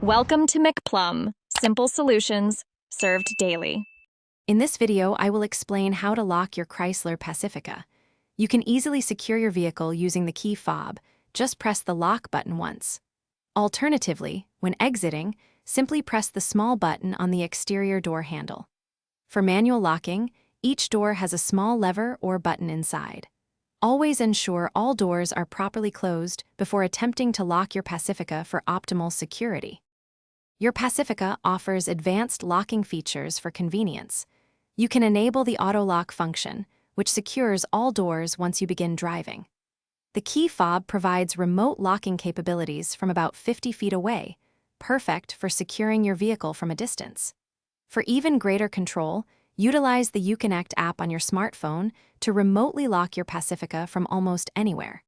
Welcome to McPlum, simple solutions served daily. In this video, I will explain how to lock your Chrysler Pacifica. You can easily secure your vehicle using the key fob. Just press the lock button once. Alternatively, when exiting, simply press the small button on the exterior door handle. For manual locking, each door has a small lever or button inside. Always ensure all doors are properly closed before attempting to lock your Pacifica for optimal security. Your Pacifica offers advanced locking features for convenience. You can enable the auto-lock function, which secures all doors once you begin driving. The key fob provides remote locking capabilities from about 50 feet away, perfect for securing your vehicle from a distance. For even greater control, utilize the Uconnect app on your smartphone to remotely lock your Pacifica from almost anywhere.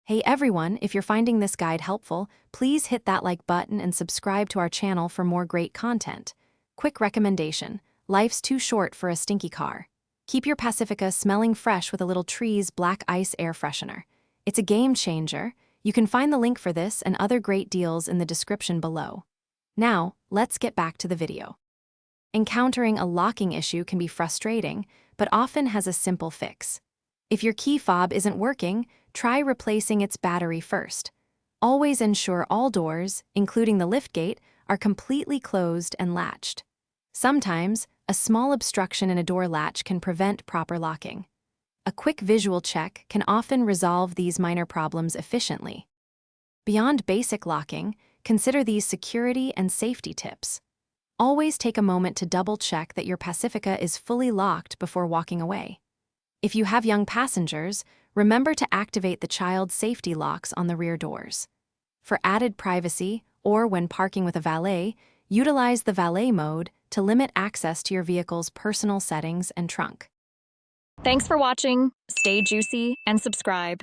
Hey everyone, if you're finding this guide helpful, please hit that like button and subscribe to our channel for more great content. Quick recommendation: life's too short for a stinky car. Keep your Pacifica smelling fresh with a little Trees Black Ice air freshener. It's a game changer. You can find the link for this and other great deals in the description below. Now, let's get back to the video. Encountering a locking issue can be frustrating, but often has a simple fix. If your key fob isn't working, try replacing its battery first. Always ensure all doors, including the liftgate, are completely closed and latched. Sometimes, a small obstruction in a door latch can prevent proper locking. A quick visual check can often resolve these minor problems efficiently. Beyond basic locking, consider these security and safety tips. Always take a moment to double-check that your Pacifica is fully locked before walking away. If you have young passengers, remember to activate the child safety locks on the rear doors. For added privacy, or when parking with a valet, utilize the valet mode to limit access to your vehicle's personal settings and trunk. Thanks for watching. Stay juicy and subscribe.